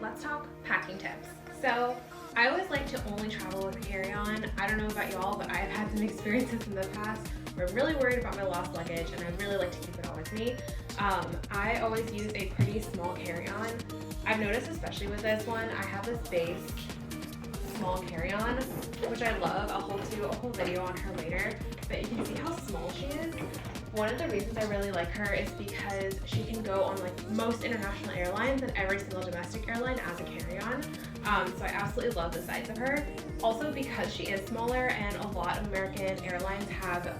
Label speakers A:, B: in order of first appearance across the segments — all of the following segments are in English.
A: let's talk packing tips. So I always like to only travel with carry-on. I don't know about y'all, but I've had some experiences in the past where I'm really worried about my lost luggage and I really like to keep it all with me. I always use a pretty small carry-on. I've noticed, especially with this one, I have this base small carry-on, which I love. I'll do a whole video on her later, but you can see how small she is. One of the reasons I really like her is because she can go on like most international airlines and every single domestic airline as a carry-on. So I absolutely love the size of her. Also because she is smaller and a lot of American airlines have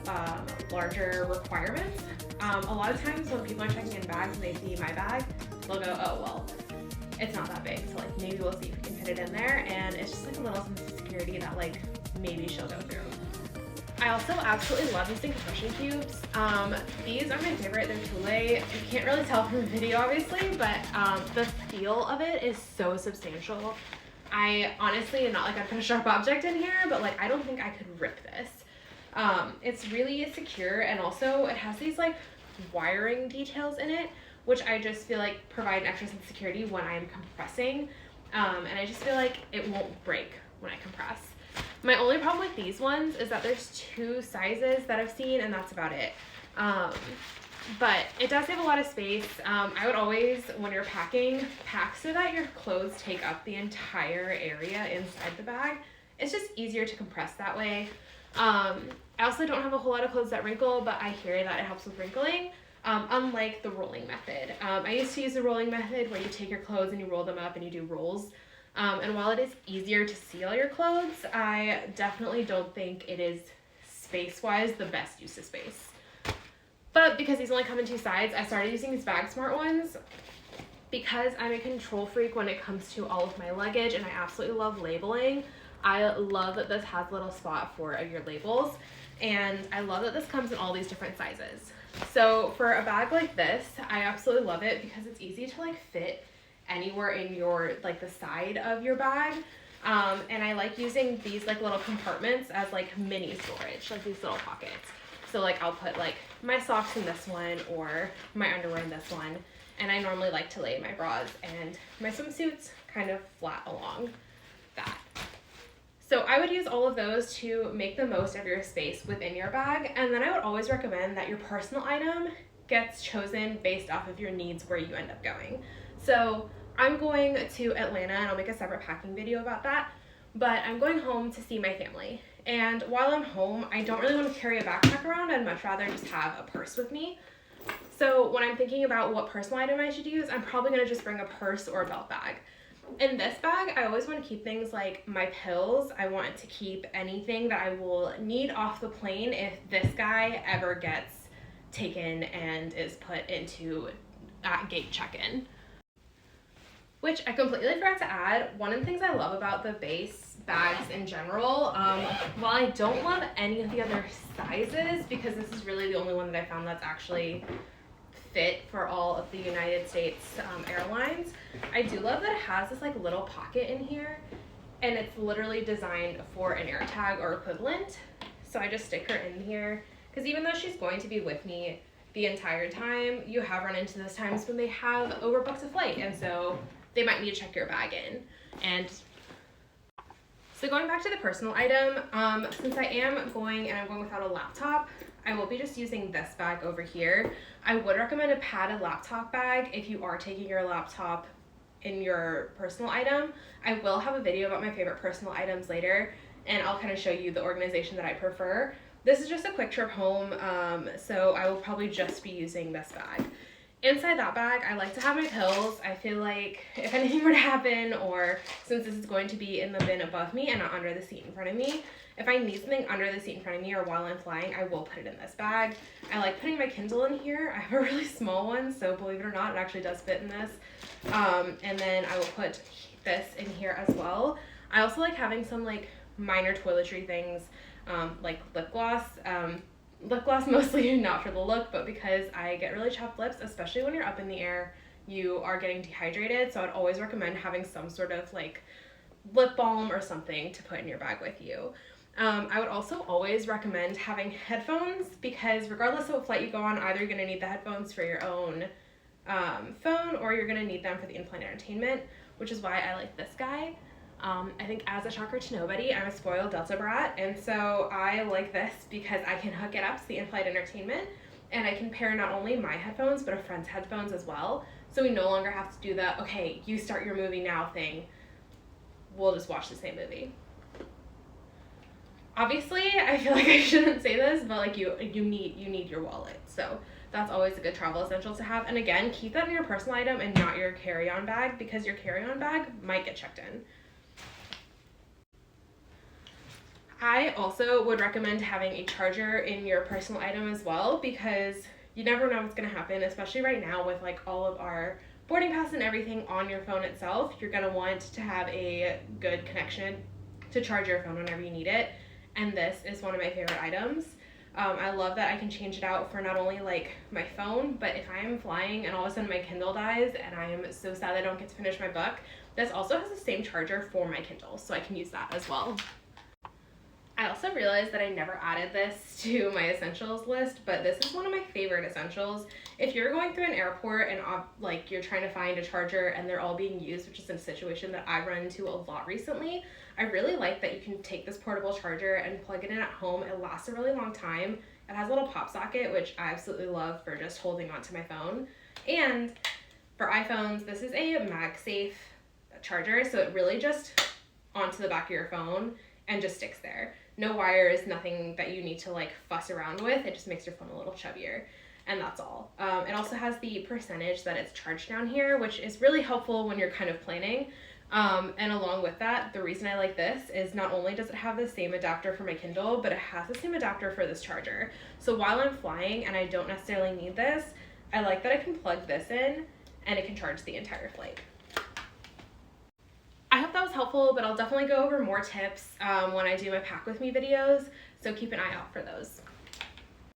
A: larger requirements. A lot of times when people are checking in bags and they see my bag, they'll go, oh well, it's not that big, so like maybe we'll see if we can fit it in there, and it's just like a little sense of security that like maybe she'll go through. I also absolutely love using compression cubes. These are my favorite. They're Thule. You can't really tell from the video obviously, but the feel of it is so substantial. I honestly am not like I put a sharp object in here, but like I don't think I could rip this. It's really secure, and also it has these like wiring details in it, which I just feel like provide an extra sense of security when I am compressing. And I just feel like it won't break when I compress. My only problem with these ones is that there's two sizes that I've seen, and that's about it. But it does have a lot of space. I would always, when you're packing, pack so that your clothes take up the entire area inside the bag. It's just easier to compress that way. I also don't have a whole lot of clothes that wrinkle, but I hear that it helps with wrinkling. Unlike the rolling method. I used to use the rolling method where you take your clothes and you roll them up and you do rolls. And while it is easier to seal your clothes, I definitely don't think it is space-wise the best use of space. But because these only come in two sides, I started using these Bag Smart ones because I'm a control freak when it comes to all of my luggage, and I absolutely love labeling. I love that this has a little spot for your labels, and I love that this comes in all these different sizes. So for a bag like this, I absolutely love it because it's easy to like fit anywhere in your like the side of your bag. And I like using these like little compartments as like mini storage, like these little pockets. So like I'll put like my socks in this one or my underwear in this one. And I normally like to lay my bras and my swimsuits kind of flat along that. So I would use all of those to make the most of your space within your bag. And then I would always recommend that your personal item gets chosen based off of your needs where you end up going. So I'm going to Atlanta, and I'll make a separate packing video about that, but I'm going home to see my family. And while I'm home, I don't really want to carry a backpack around. I'd much rather just have a purse with me. So when I'm thinking about what personal item I should use, I'm probably going to just bring a purse or a belt bag. In this bag, I always want to keep things like my pills. I want to keep anything that I will need off the plane if this guy ever gets taken and is put into gate check-in. Which I completely forgot to add, one of the things I love about the base bags in general, while I don't love any of the other sizes, because this is really the only one that I found that's actually fit for all of the United States airlines, I do love that it has this like little pocket in here, and it's literally designed for an AirTag or equivalent. So I just stick her in here, because even though she's going to be with me the entire time, you have run into those times when they have overbooked a flight, and so they might need to check your bag in. And so going back to the personal item, since I am going and I'm going without a laptop, I will be just using this bag over here. I would recommend a padded laptop bag if you are taking your laptop in your personal item. I will have a video about my favorite personal items later, and I'll kind of show you the organization that I prefer. This is just a quick trip home, so I will probably just be using this bag. Inside that bag, I like to have my pills. I feel like if anything were to happen, or since this is going to be in the bin above me and not under the seat in front of me, if I need something under the seat in front of me or while I'm flying, I will put it in this bag. I like putting my Kindle in here. I have a really small one, so believe it or not, it actually does fit in this. And then I will put this in here as well. I also like having some like minor toiletry things, like lip gloss. Lip gloss mostly not for the look, but because I get really chapped lips, especially when you're up in the air, you are getting dehydrated. So I'd always recommend having some sort of like lip balm or something to put in your bag with you. I would also always recommend having headphones, because regardless of what flight you go on, either you're going to need the headphones for your own phone, or you're gonna need them for the in-flight entertainment, which is why I like this guy. I think as a shocker to nobody, I'm a spoiled Delta brat, and so I like this because I can hook it up to the in-flight entertainment, and I can pair not only my headphones, but a friend's headphones as well. So we no longer have to do the, okay, you start your movie now thing. We'll just watch the same movie. Obviously, I feel like I shouldn't say this, but like you need your wallet. So that's always a good travel essential to have. And again, keep that in your personal item and not your carry-on bag, because your carry-on bag might get checked in. I also would recommend having a charger in your personal item as well, because you never know what's going to happen, especially right now with like all of our boarding pass and everything on your phone itself. You're going to want to have a good connection to charge your phone whenever you need it. And this is one of my favorite items. I love that I can change it out for not only like my phone, but if I'm flying and all of a sudden my Kindle dies and I'm so sad I don't get to finish my book, this also has the same charger for my Kindle, so I can use that as well. I also realized that I never added this to my essentials list, but this is one of my favorite essentials. If you're going through an airport and like you're trying to find a charger and they're all being used, which is a situation that I've run into a lot recently, I really like that you can take this portable charger and plug it in at home. It lasts a really long time. It has a little pop socket, which I absolutely love for just holding onto my phone. And for iPhones, this is a MagSafe charger, so it really just onto the back of your phone and just sticks there. No wires, nothing that you need to like fuss around with. It just makes your phone a little chubbier, and that's all. It also has the percentage that it's charged down here, which is really helpful when you're kind of planning. And along with that, the reason I like this is not only does it have the same adapter for my Kindle, but it has the same adapter for this charger. So while I'm flying and I don't necessarily need this, I like that I can plug this in and it can charge the entire flight. I hope that was helpful, but I'll definitely go over more tips when I do my pack with me videos, so keep an eye out for those.